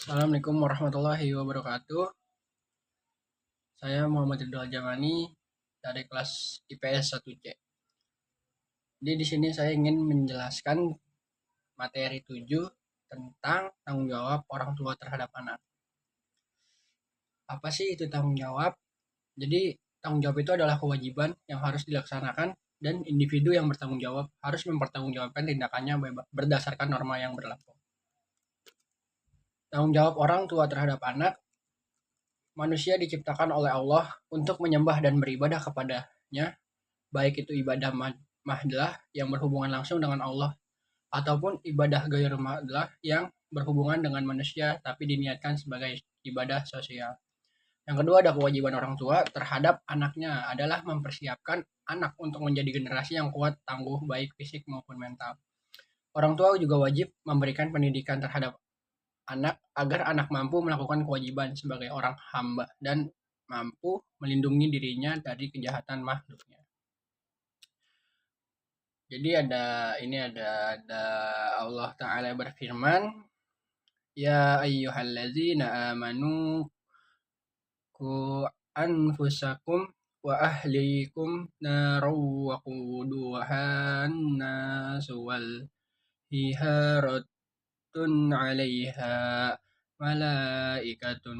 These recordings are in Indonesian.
Assalamualaikum warahmatullahi wabarakatuh. Saya Muhammad Ridwan Jamani dari kelas IPS 1C. Jadi di sini saya ingin menjelaskan materi 7 tentang tanggung jawab orang tua terhadap anak. Apa sih itu tanggung jawab? Jadi tanggung jawab itu adalah kewajiban yang harus dilaksanakan dan individu yang bertanggung jawab harus mempertanggungjawabkan tindakannya berdasarkan norma yang berlaku. Tanggung jawab orang tua terhadap anak. Manusia diciptakan oleh Allah untuk menyembah dan beribadah kepadanya, baik itu ibadah mahdah yang berhubungan langsung dengan Allah ataupun ibadah gairah mahdah yang berhubungan dengan manusia tapi diniatkan sebagai ibadah sosial. Yang kedua ada kewajiban orang tua terhadap anaknya adalah mempersiapkan anak untuk menjadi generasi yang kuat, tangguh, baik fisik maupun mental. Orang tua juga wajib memberikan pendidikan terhadap anak agar anak mampu melakukan kewajiban sebagai orang hamba dan mampu melindungi dirinya dari kejahatan makhluknya. Jadi ada Allah Ta'ala berfirman, ya ayyuhallazina amanu ku anfusakum wa ahlikum naru wa quduhan nasu wal hiharatun 'alaiha malaikatun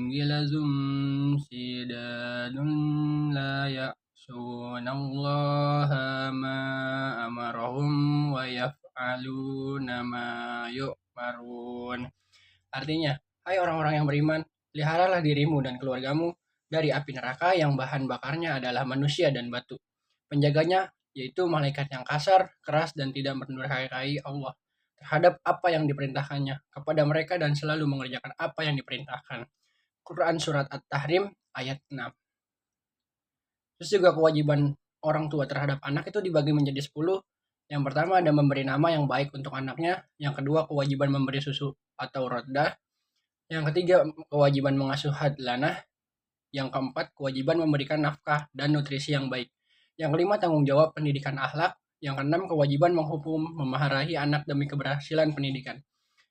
gilazum sidadun la ya'sunallaha ma amarahum wa yaf'aluna ma yu'marun. Artinya, hai orang-orang yang beriman, peliharalah dirimu dan keluargamu dari api neraka yang bahan bakarnya adalah manusia dan batu. Penjaganya yaitu malaikat yang kasar, keras, dan tidak mendurhakai Allah terhadap apa yang diperintahkannya kepada mereka dan selalu mengerjakan apa yang diperintahkan. Quran Surat At-Tahrim ayat 6. Terus juga kewajiban orang tua terhadap anak itu dibagi menjadi 10. Yang pertama ada memberi nama yang baik untuk anaknya. Yang kedua kewajiban memberi susu atau rodah. Yang ketiga kewajiban mengasuh hadlanah. Yang keempat kewajiban memberikan nafkah dan nutrisi yang baik. Yang kelima tanggung jawab pendidikan akhlak. Yang keenam kewajiban menghukum memaharahi anak demi keberhasilan pendidikan.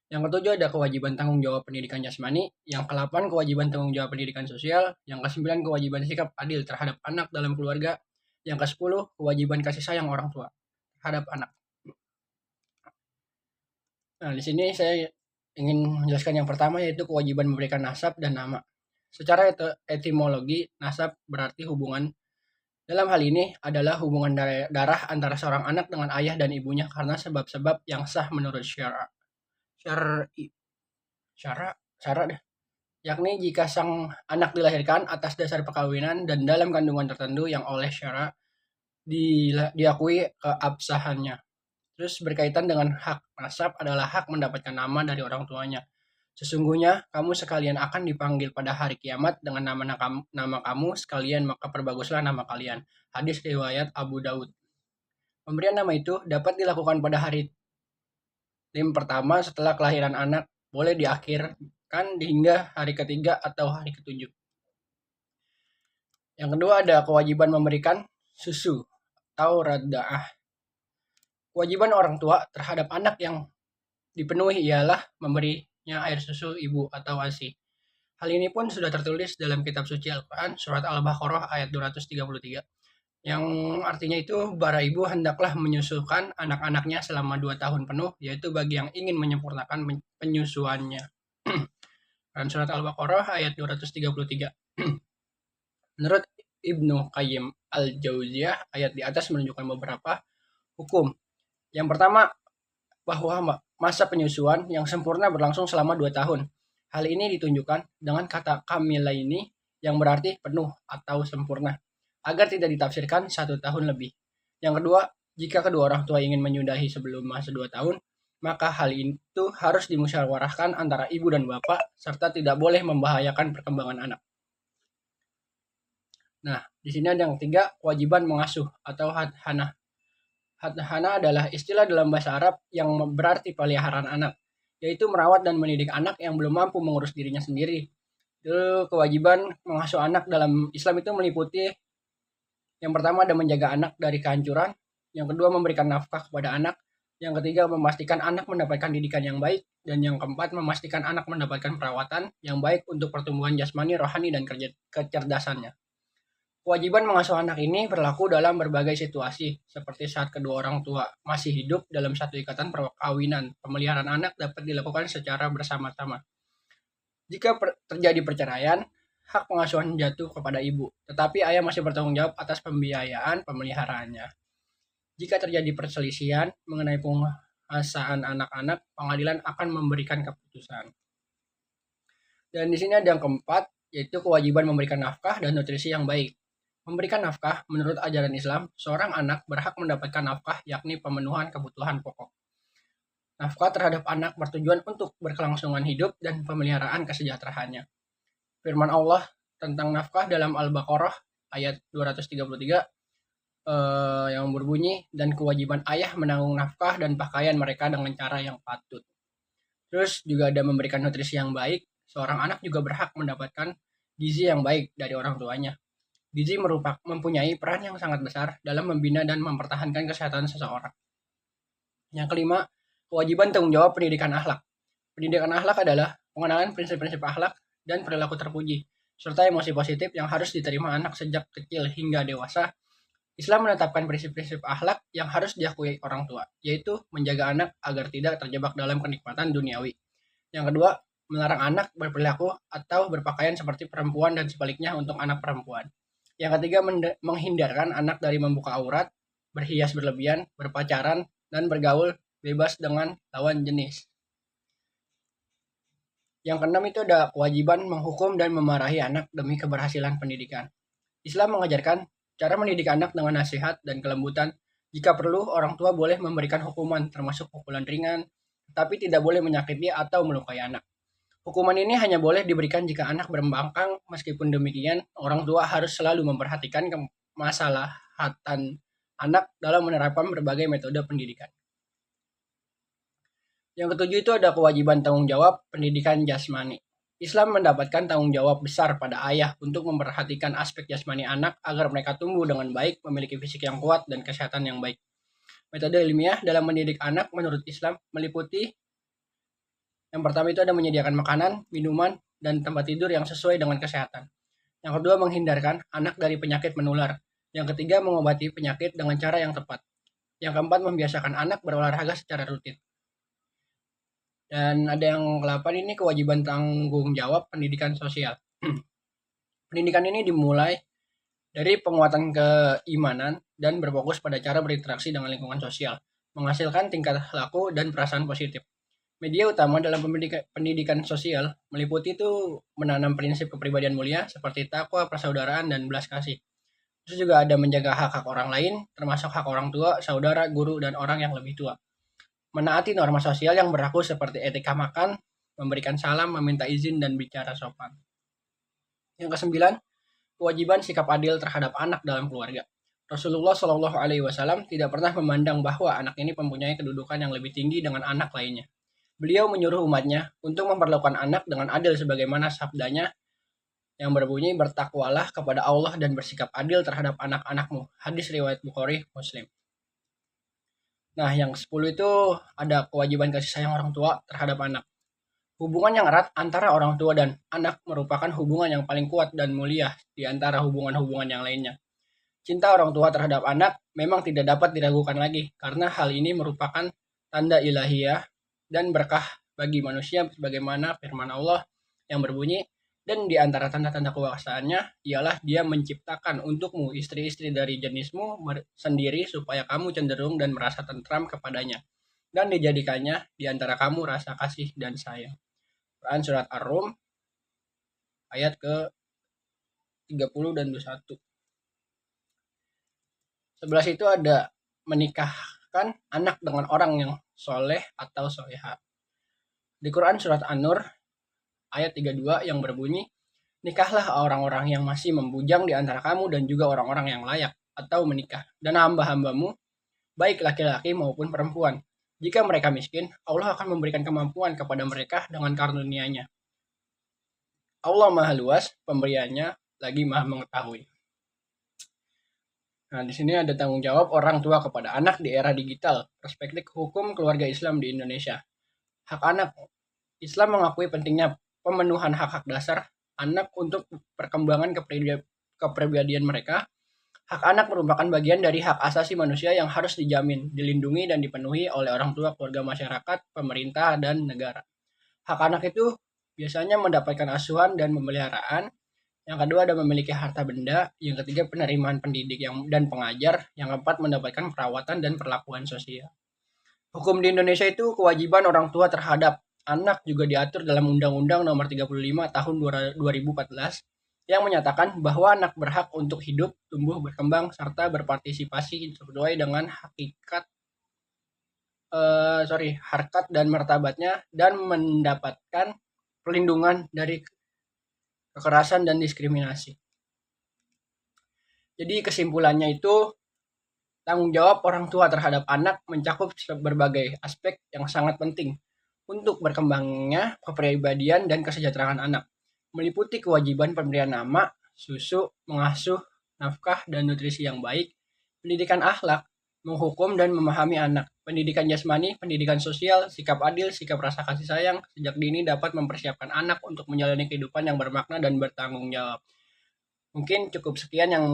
Yang ketujuh ada kewajiban tanggung jawab pendidikan jasmani. Yang kedelapan kewajiban tanggung jawab pendidikan sosial. Yang kesembilan kewajiban sikap adil terhadap anak dalam keluarga. Yang kesepuluh kewajiban kasih sayang orang tua terhadap anak. Nah, di sini saya ingin menjelaskan yang pertama yaitu kewajiban memberikan nasab dan nama. Secara etimologi, nasab berarti hubungan. Dalam hal ini adalah hubungan darah antara seorang anak dengan ayah dan ibunya karena sebab-sebab yang sah menurut syar'i. Syara deh. Yakni jika sang anak dilahirkan atas dasar perkawinan dan dalam kandungan tertentu yang oleh syara diakui keabsahannya. Terus berkaitan dengan hak nasab adalah hak mendapatkan nama dari orang tuanya. Sesungguhnya kamu sekalian akan dipanggil pada hari kiamat dengan nama kamu sekalian, maka perbaguslah nama kalian. Hadis riwayat Abu Daud. Pemberian nama itu dapat dilakukan pada hari pertama setelah kelahiran anak, boleh diakhirkan hingga hari ketiga atau hari ketujuh. Yang kedua ada kewajiban memberikan susu atau rada'ah. Kewajiban orang tua terhadap anak yang dipenuhi ialah memberinya air susu ibu atau ASI. Hal ini pun sudah tertulis dalam kitab suci Al-Quran, surat Al-Baqarah ayat 233. Yang artinya itu, para ibu hendaklah menyusukan anak-anaknya selama 2 tahun penuh, yaitu bagi yang ingin menyempurnakan penyusuannya. Dan surat Al-Baqarah ayat 233. Menurut Ibnu Qayyim Al-Jauziyah, ayat di atas menunjukkan beberapa hukum. Yang pertama, bahwa masa penyusuan yang sempurna berlangsung selama 2 tahun. Hal ini ditunjukkan dengan kata kamila ini yang berarti penuh atau sempurna, agar tidak ditafsirkan 1 tahun lebih. Yang kedua, jika kedua orang tua ingin menyudahi sebelum masa 2 tahun, maka hal itu harus dimusyawarahkan antara ibu dan bapak, serta tidak boleh membahayakan perkembangan anak. Nah, di sini ada yang ketiga, kewajiban mengasuh atau hadhanah. Hadhanah adalah istilah dalam bahasa Arab yang berarti peliharaan anak, yaitu merawat dan mendidik anak yang belum mampu mengurus dirinya sendiri. Itu kewajiban mengasuh anak dalam Islam itu meliputi yang pertama ada menjaga anak dari kehancuran, yang kedua memberikan nafkah kepada anak, Yang ketiga, memastikan anak mendapatkan didikan yang baik. Dan yang keempat, memastikan anak mendapatkan perawatan yang baik untuk pertumbuhan jasmani, rohani, dan kecerdasannya. Kewajiban mengasuh anak ini berlaku dalam berbagai situasi, seperti saat kedua orang tua masih hidup dalam satu ikatan perkawinan. Pemeliharaan anak dapat dilakukan secara bersama-sama. Jika terjadi perceraian, hak pengasuhan jatuh kepada ibu, tetapi ayah masih bertanggung jawab atas pembiayaan pemeliharaannya. Jika terjadi perselisihan mengenai penguasaan anak-anak, pengadilan akan memberikan keputusan. Dan di sini ada yang keempat, yaitu kewajiban memberikan nafkah dan nutrisi yang baik. Memberikan nafkah, menurut ajaran Islam, seorang anak berhak mendapatkan nafkah, yakni pemenuhan kebutuhan pokok. Nafkah terhadap anak bertujuan untuk berkelangsungan hidup dan pemeliharaan kesejahteraannya. Firman Allah tentang nafkah dalam Al-Baqarah ayat 233 yang berbunyi, dan kewajiban ayah menanggung nafkah dan pakaian mereka dengan cara yang patut. Terus juga ada memberikan nutrisi yang baik. Seorang anak juga berhak mendapatkan gizi yang baik dari orang tuanya. Gizi mempunyai peran yang sangat besar dalam membina dan mempertahankan kesehatan seseorang. Yang kelima, kewajiban tanggung jawab pendidikan akhlak. Pendidikan akhlak adalah pengenalan prinsip-prinsip akhlak dan perilaku terpuji, serta emosi positif yang harus diterima anak sejak kecil hingga dewasa. Islam menetapkan prinsip-prinsip akhlak yang harus diakui orang tua, yaitu menjaga anak agar tidak terjebak dalam kenikmatan duniawi. Yang kedua, melarang anak berperilaku atau berpakaian seperti perempuan dan sebaliknya untuk anak perempuan. Yang ketiga, menghindarkan anak dari membuka aurat, berhias berlebihan, berpacaran, dan bergaul bebas dengan lawan jenis. Yang keenam itu ada kewajiban menghukum dan memarahi anak demi keberhasilan pendidikan. Islam mengajarkan cara mendidik anak dengan nasihat dan kelembutan. Jika perlu, orang tua boleh memberikan hukuman, termasuk pukulan ringan, tapi tidak boleh menyakiti atau melukai anak. Hukuman ini hanya boleh diberikan jika anak berembangkang. Meskipun demikian, orang tua harus selalu memperhatikan kemaslahatan anak dalam menerapkan berbagai metode pendidikan. Yang ketujuh itu ada kewajiban tanggung jawab pendidikan jasmani. Islam mendapatkan tanggung jawab besar pada ayah untuk memperhatikan aspek jasmani anak agar mereka tumbuh dengan baik, memiliki fisik yang kuat, dan kesehatan yang baik. Metode ilmiah dalam mendidik anak menurut Islam meliputi yang pertama itu ada menyediakan makanan, minuman, dan tempat tidur yang sesuai dengan kesehatan. Yang kedua, menghindarkan anak dari penyakit menular. Yang ketiga, mengobati penyakit dengan cara yang tepat. Yang keempat, membiasakan anak berolahraga secara rutin. Dan ada yang ke-8 ini kewajiban tanggung jawab pendidikan sosial. Pendidikan ini dimulai dari penguatan keimanan dan berfokus pada cara berinteraksi dengan lingkungan sosial, menghasilkan tingkah laku dan perasaan positif. Media utama dalam pendidikan sosial meliputi itu menanam prinsip kepribadian mulia seperti takwa, persaudaraan, dan belas kasih. Terus juga ada menjaga hak-hak orang lain, termasuk hak orang tua, saudara, guru, dan orang yang lebih tua. Menaati norma sosial yang berlaku seperti etika makan, memberikan salam, meminta izin, dan bicara sopan. Yang kesembilan, kewajiban sikap adil terhadap anak dalam keluarga. Rasulullah Shallallahu Alaihi Wasallam tidak pernah memandang bahwa anak ini mempunyai kedudukan yang lebih tinggi dengan anak lainnya. Beliau menyuruh umatnya untuk memperlakukan anak dengan adil sebagaimana sabdanya yang berbunyi, bertakwalah kepada Allah dan bersikap adil terhadap anak-anakmu. Hadis riwayat Bukhari, Muslim. Nah, yang 10 itu ada kewajiban kasih sayang orang tua terhadap anak. Hubungan yang erat antara orang tua dan anak merupakan hubungan yang paling kuat dan mulia di antara hubungan-hubungan yang lainnya. Cinta orang tua terhadap anak memang tidak dapat diragukan lagi, karena hal ini merupakan tanda ilahiyah dan berkah bagi manusia sebagaimana firman Allah yang berbunyi, dan di antara tanda-tanda kekuasaannya ialah dia menciptakan untukmu istri-istri dari jenismu sendiri supaya kamu cenderung dan merasa tentram kepadanya, dan dijadikannya di antara kamu rasa kasih dan sayang. Quran Surat Ar-Rum ayat ke 30 dan 21. 11 itu ada menikahkan anak dengan orang yang soleh atau soleha. Di Quran Surat An-Nur ayat 32 yang berbunyi, nikahlah orang-orang yang masih membujang di antara kamu dan juga orang-orang yang layak atau menikah, dan hamba-hambamu, baik laki-laki maupun perempuan. Jika mereka miskin, Allah akan memberikan kemampuan kepada mereka dengan karunia-Nya. Allah Maha Luas pemberiannya, lagi Maha Mengetahui. Nah, di sini ada tanggung jawab orang tua kepada anak di era digital, perspektif hukum keluarga Islam di Indonesia. Hak anak. Islam mengakui pentingnya pemenuhan hak-hak dasar anak untuk perkembangan kepribadian mereka. Hak anak merupakan bagian dari hak asasi manusia yang harus dijamin, dilindungi, dan dipenuhi oleh orang tua, keluarga, masyarakat, pemerintah, dan negara. Hak anak itu biasanya mendapatkan asuhan dan pemeliharaan. Yang kedua ada memiliki harta benda. Yang ketiga penerimaan pendidik dan pengajar. Yang keempat mendapatkan perawatan dan perlakuan sosial. Hukum di Indonesia itu kewajiban orang tua terhadap anak juga diatur dalam Undang-Undang Nomor 35 Tahun 2014 yang menyatakan bahwa anak berhak untuk hidup, tumbuh, berkembang, serta berpartisipasi sesuai dengan harkat dan martabatnya dan mendapatkan perlindungan dari kekerasan dan diskriminasi. Jadi kesimpulannya itu tanggung jawab orang tua terhadap anak mencakup berbagai aspek yang sangat penting untuk berkembangnya kepribadian dan kesejahteraan anak, meliputi kewajiban pemberian nama, susu, mengasuh, nafkah, dan nutrisi yang baik, pendidikan akhlak, menghukum dan memahami anak, pendidikan jasmani, pendidikan sosial, sikap adil, sikap rasa kasih sayang, sejak dini dapat mempersiapkan anak untuk menjalani kehidupan yang bermakna dan bertanggung jawab. Mungkin cukup sekian yang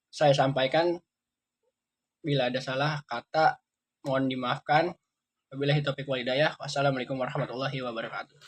saya sampaikan. Bila ada salah kata, mohon dimaafkan. Wabillahi taufiq wal hidayah. Wassalamualaikum warahmatullahi wabarakatuh.